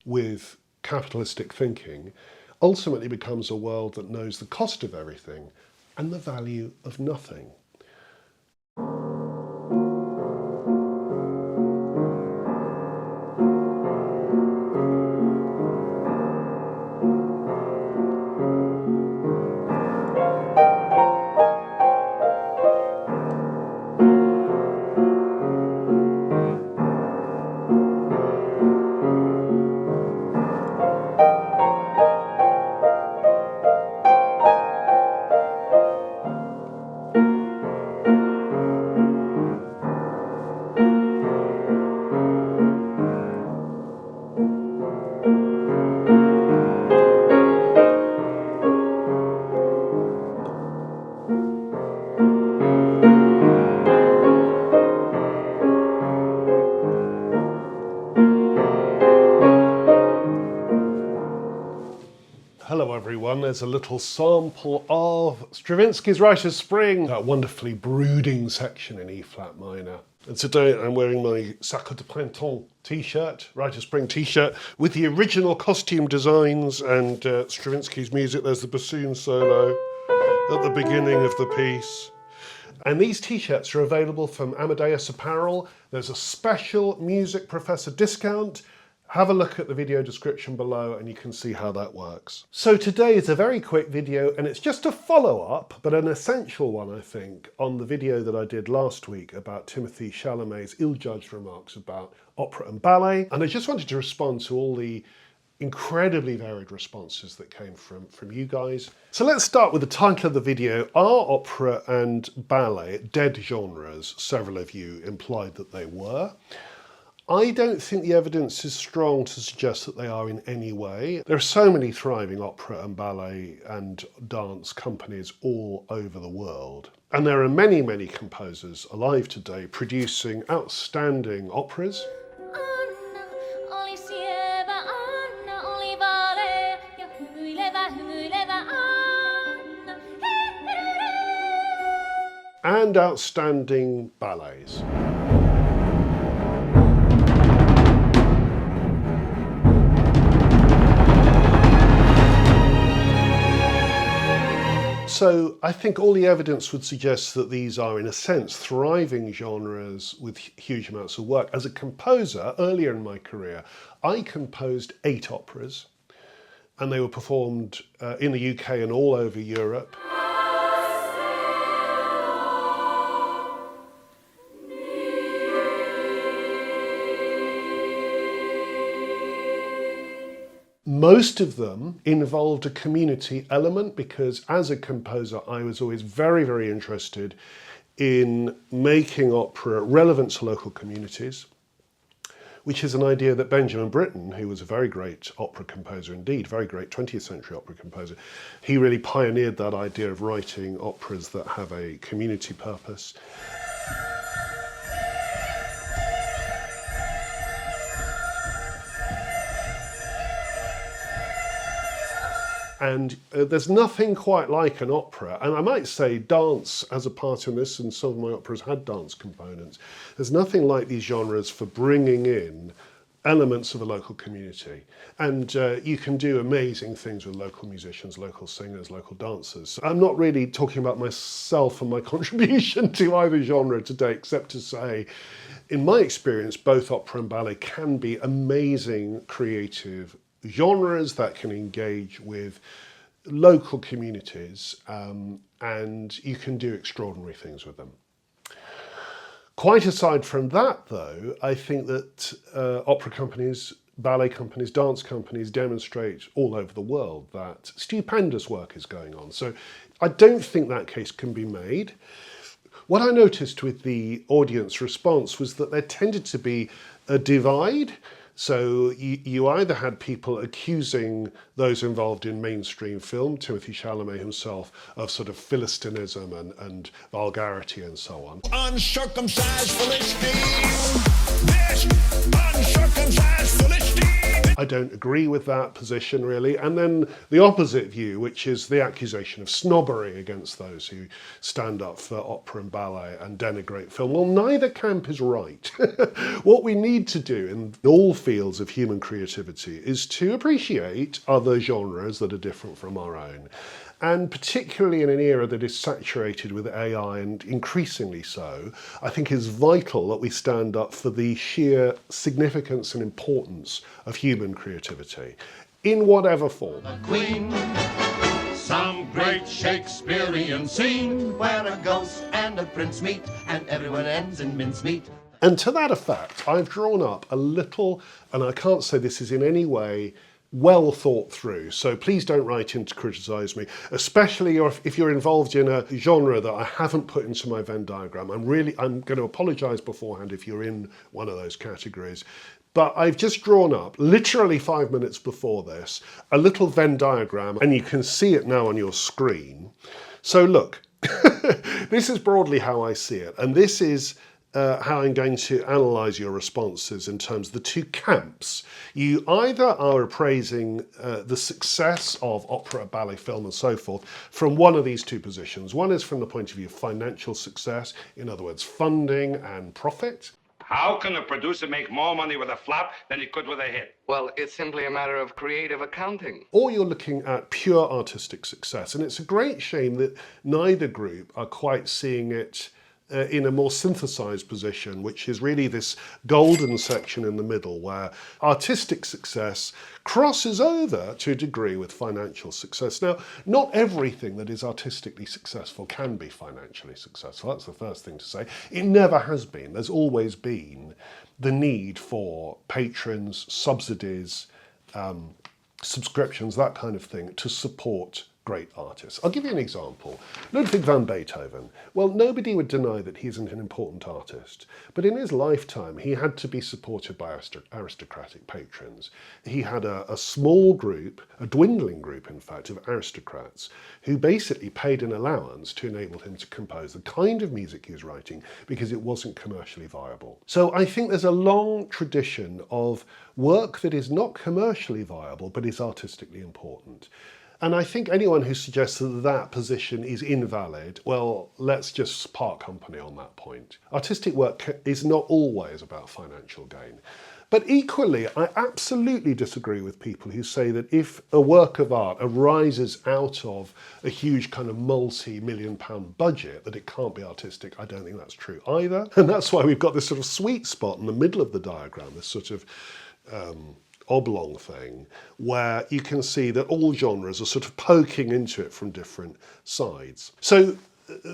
with capitalistic thinking ultimately becomes a world that knows the cost of everything and the value of nothing. Hello everyone, there's a little sample of Stravinsky's Rite of Spring, that wonderfully brooding section in E-flat minor. And today I'm wearing my Sacre de Printemps t-shirt, Rite of Spring t-shirt, with the original costume designs and Stravinsky's music. There's the bassoon solo at the beginning of the piece. And these t-shirts are available from Amadeus Apparel. There's a special music professor discount. Have a look at the video description below and you can see how that works. So today is a very quick video and it's just a follow-up, but an essential one I think, on the video that I did last week about Timothée Chalamet's ill-judged remarks about opera and ballet. And I just wanted to respond to all the incredibly varied responses that came from you guys. So let's start with the title of the video. Are opera and ballet dead genres? Several of you implied that they were. I don't think the evidence is strong to suggest that they are in any way. There are so many thriving opera and ballet and dance companies all over the world. And there are many, many composers alive today producing outstanding operas. And outstanding ballets. So I think all the evidence would suggest that these are, in a sense, thriving genres with huge amounts of work. As a composer, earlier in my career, I composed 8 operas, and they were performed in the UK and all over Europe. Most of them involved a community element because as a composer I was always very, very interested in making opera relevant to local communities, which is an idea that Benjamin Britten, who was a very great opera composer indeed, very great 20th century opera composer, he really pioneered that idea of writing operas that have a community purpose. And there's nothing quite like an opera, and I might say dance as a part in this, and some of my operas had dance components. There's nothing like these genres for bringing in elements of a local community. And you can do amazing things with local musicians, local singers, local dancers. I'm not really talking about myself and my contribution to either genre today, except to say, in my experience, both opera and ballet can be amazing creative genres that can engage with local communities and you can do extraordinary things with them. Quite aside from that though, I think that opera companies, ballet companies, dance companies demonstrate all over the world that stupendous work is going on. So I don't think that case can be made. What I noticed with the audience response was that there tended to be a divide. So you either had people accusing those involved in mainstream film, Timothée Chalamet himself, of sort of Philistinism and vulgarity and so on. Uncircumcised Philistine! This uncircumcised Philistine! I don't agree with that position really. And then the opposite view, which is the accusation of snobbery against those who stand up for opera and ballet and denigrate film. Well, neither camp is right. What we need to do in all fields of human creativity is to appreciate other genres that are different from our own. And particularly in an era that is saturated with AI, and increasingly so, I think it's vital that we stand up for the sheer significance and importance of human creativity, in whatever form. A queen, some great Shakespearean scene where a ghost and a prince meet and everyone ends in mincemeat. And to that effect, I've drawn up a little, and I can't say this is in any way well thought through, so please don't write in to criticise me, especially if you're involved in a genre that I haven't put into my Venn diagram. I'm going to apologise beforehand if you're in one of those categories. But I've just drawn up, literally 5 minutes before this, a little Venn diagram, and you can see it now on your screen. So look, this is broadly how I see it, and this is how I'm going to analyse your responses in terms of the two camps. You either are appraising the success of opera, ballet, film and so forth from one of these two positions. One is from the point of view of financial success, in other words, funding and profit. How can a producer make more money with a flop than he could with a hit? Well, it's simply a matter of creative accounting. Or you're looking at pure artistic success. And it's a great shame that neither group are quite seeing it in a more synthesized position, which is really this golden section in the middle where artistic success crosses over to a degree with financial success. Now, not everything that is artistically successful can be financially successful. That's the first thing to say. It never has been. There's always been the need for patrons, subsidies, subscriptions, that kind of thing, to support great artists. I'll give you an example. Ludwig van Beethoven. Well, nobody would deny that he isn't an important artist, but in his lifetime he had to be supported by aristocratic patrons. He had a small group, a dwindling group in fact, of aristocrats who basically paid an allowance to enable him to compose the kind of music he was writing because it wasn't commercially viable. So I think there's a long tradition of work that is not commercially viable but is artistically important. And I think anyone who suggests that that position is invalid, well, let's just part company on that point. Artistic work is not always about financial gain. But equally, I absolutely disagree with people who say that if a work of art arises out of a huge kind of multi-million-pound budget, that it can't be artistic. I don't think that's true either. And that's why we've got this sort of sweet spot in the middle of the diagram, this sort of oblong thing, where you can see that all genres are sort of poking into it from different sides. So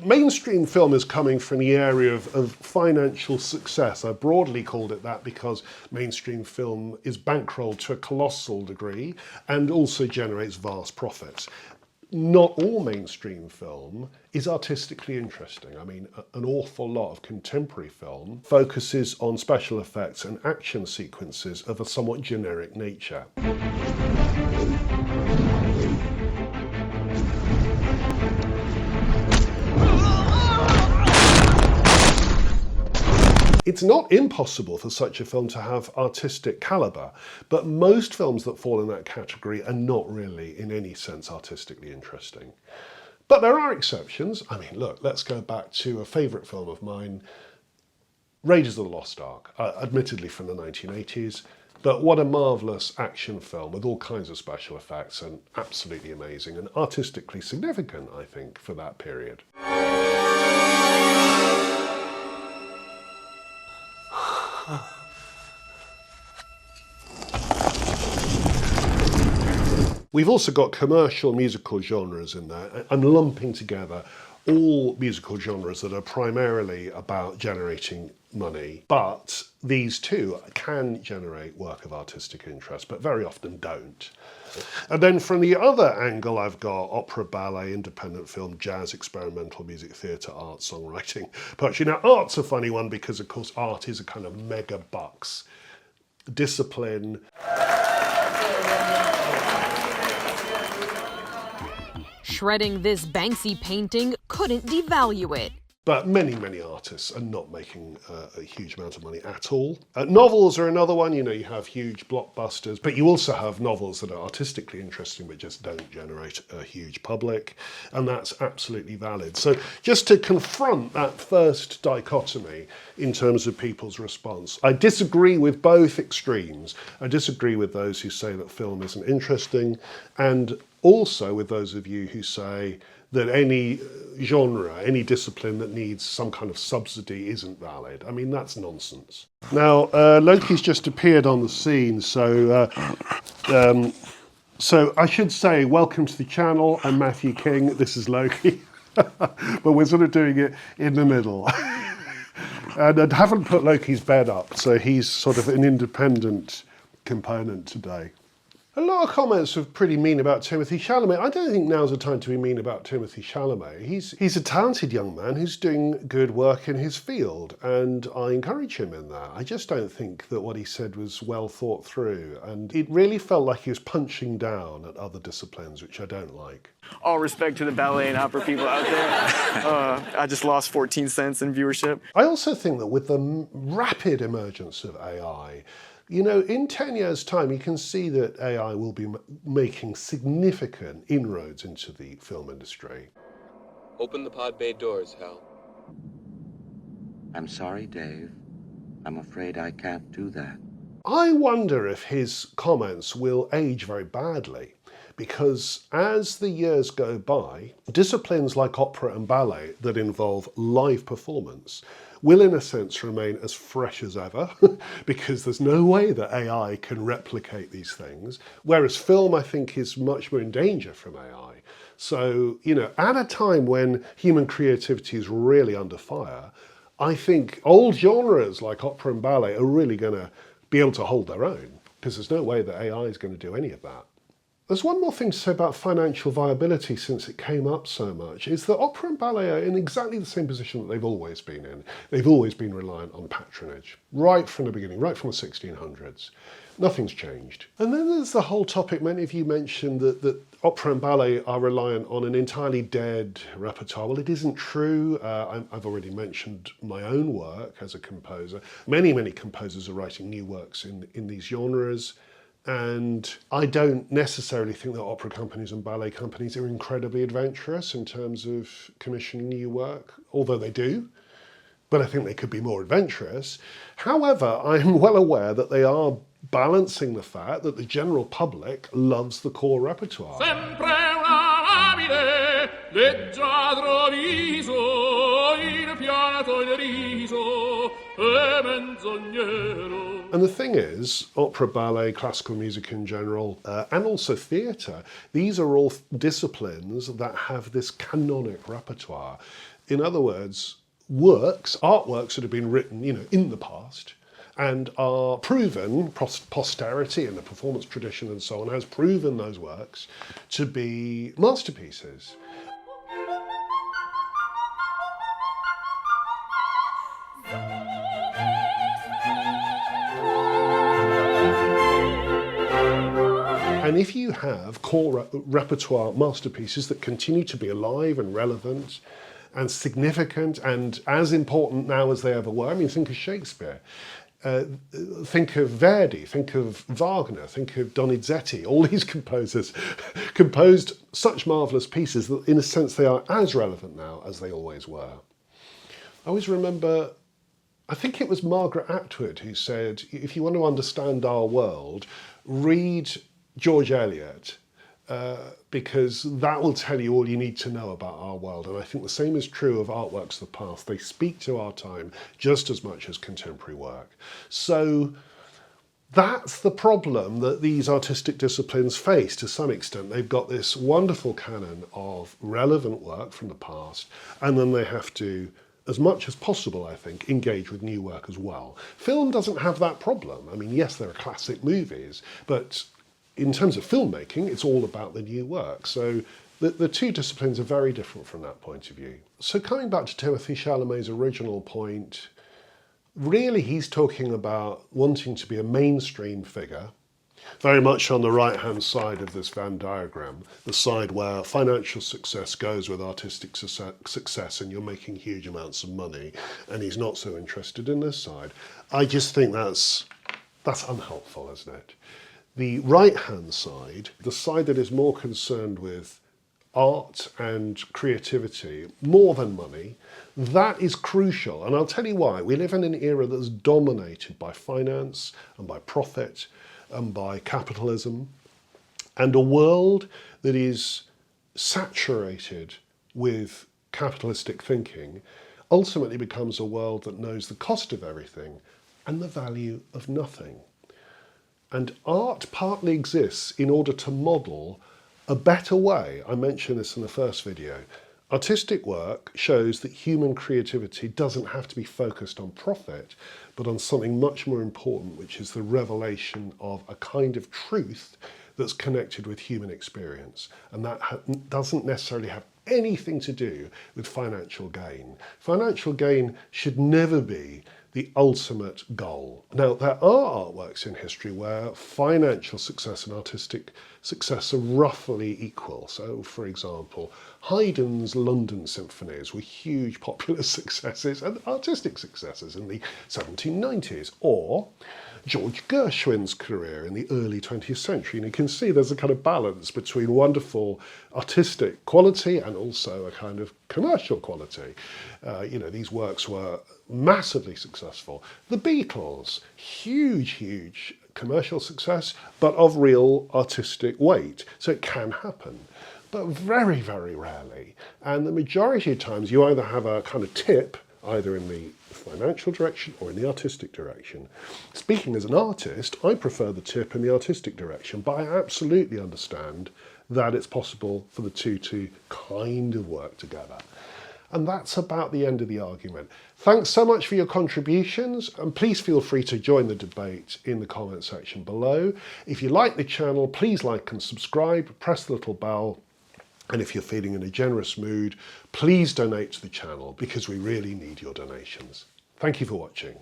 mainstream film is coming from the area of financial success. I broadly called it that because mainstream film is bankrolled to a colossal degree and also generates vast profits. Not all mainstream film is artistically interesting. I mean, an awful lot of contemporary film focuses on special effects and action sequences of a somewhat generic nature. It's not impossible for such a film to have artistic calibre, but most films that fall in that category are not really, in any sense, artistically interesting. But there are exceptions. I mean, look, let's go back to a favourite film of mine, Raiders of the Lost Ark, admittedly from the 1980s, but what a marvellous action film with all kinds of special effects and absolutely amazing and artistically significant, I think, for that period. We've also got commercial musical genres in there. I'm lumping together all musical genres that are primarily about generating money, but these too can generate work of artistic interest, but very often don't. And then from the other angle, I've got opera, ballet, independent film, jazz, experimental music, theatre, art, songwriting, poetry. Now, art's a funny one because, of course, art is a kind of mega bucks discipline. Shredding this Banksy painting couldn't devalue it. But many, many artists are not making a huge amount of money at all. Novels are another one. You know, you have huge blockbusters, but you also have novels that are artistically interesting but just don't generate a huge public, and that's absolutely valid. So just to confront that first dichotomy in terms of people's response, I disagree with both extremes. I disagree with those who say that film isn't interesting, and also with those of you who say that any genre, any discipline that needs some kind of subsidy isn't valid. I mean, that's nonsense. Now, Loki's just appeared on the scene, so I should say, welcome to the channel. I'm Matthew King, this is Loki, but we're sort of doing it in the middle. And I haven't put Loki's bed up, so he's sort of an independent component today. A lot of comments are pretty mean about Timothée Chalamet. I don't think now's the time to be mean about Timothée Chalamet. He's a talented young man who's doing good work in his field, and I encourage him in that. I just don't think that what he said was well thought through, and it really felt like he was punching down at other disciplines, which I don't like. All respect to the ballet and opera people out there. I just lost 14 cents in viewership. I also think that with the rapid emergence of AI, you know, in 10 years' time, you can see that AI will be making significant inroads into the film industry. Open the pod bay doors, Hal. I'm sorry, Dave. I'm afraid I can't do that. I wonder if his comments will age very badly, because as the years go by, disciplines like opera and ballet that involve live performance will in a sense remain as fresh as ever, because there's no way that AI can replicate these things, whereas film, I think, is much more in danger from AI. So, you know, at a time when human creativity is really under fire, I think old genres like opera and ballet are really going to be able to hold their own, because there's no way that AI is going to do any of that. There's one more thing to say about financial viability, since it came up so much, is that opera and ballet are in exactly the same position that they've always been in. They've always been reliant on patronage, right from the beginning, right from the 1600s. Nothing's changed. And then there's the whole topic, many of you mentioned that opera and ballet are reliant on an entirely dead repertoire. Well, it isn't true. I've already mentioned my own work as a composer. Many, many composers are writing new works in these genres. And I don't necessarily think that opera companies and ballet companies are incredibly adventurous in terms of commissioning new work, although they do, but I think they could be more adventurous. However, I'm well aware that they are balancing the fact that the general public loves the core repertoire. And the thing is, opera, ballet, classical music in general, and also theatre, these are all disciplines that have this canonic repertoire. In other words, artworks that have been written, you know, in the past, and are proven, posterity and the performance tradition and so on has proven those works to be masterpieces. And if you have core repertoire masterpieces that continue to be alive and relevant and significant and as important now as they ever were, I mean, think of Shakespeare, think of Verdi, think of Wagner, think of Donizetti, all these composers composed such marvellous pieces that in a sense they are as relevant now as they always were. I always remember, I think it was Margaret Atwood who said, if you want to understand our world, read George Eliot, because that will tell you all you need to know about our world. And I think the same is true of artworks of the past. They speak to our time just as much as contemporary work. So that's the problem that these artistic disciplines face to some extent. They've got this wonderful canon of relevant work from the past, and then they have to, as much as possible, I think, engage with new work as well. Film doesn't have that problem. I mean, yes, there are classic movies, but in terms of filmmaking, it's all about the new work. So the two disciplines are very different from that point of view. So coming back to Timothée Chalamet's original point, really he's talking about wanting to be a mainstream figure Very much on the right-hand side of this Venn diagram, the side where financial success goes with artistic success and you're making huge amounts of money, and he's not so interested in this side. I just think that's unhelpful, isn't it? The right-hand side, the side that is more concerned with art and creativity more than money, that is crucial. And I'll tell you why. We live in an era that's dominated by finance and by profit and by capitalism, and a world that is saturated with capitalistic thinking ultimately becomes a world that knows the cost of everything and the value of nothing. And art partly exists in order to model a better way. I mentioned this in the first video. Artistic work shows that human creativity doesn't have to be focused on profit, but on something much more important, which is the revelation of a kind of truth that's connected with human experience. And that doesn't necessarily have anything to do with financial gain. Financial gain should never be the ultimate goal. Now, there are artworks in history where financial success and artistic success are roughly equal. So, for example, Haydn's London symphonies were huge popular successes and artistic successes in the 1790s, or George Gershwin's career in the early 20th century. And you can see there's a kind of balance between wonderful artistic quality and also a kind of commercial quality. These works were massively successful. The Beatles, huge commercial success, but of real artistic weight. So it can happen, but very, very rarely. And the majority of times you either have a kind of tip, either in the financial direction or in the artistic direction. Speaking as an artist, I prefer the tip in the artistic direction, but I absolutely understand that it's possible for the two to kind of work together. And that's about the end of the argument. Thanks so much for your contributions, and please feel free to join the debate in the comment section below. If you like the channel, please like and subscribe, press the little bell, and if you're feeling in a generous mood, please donate to the channel because we really need your donations. Thank you for watching.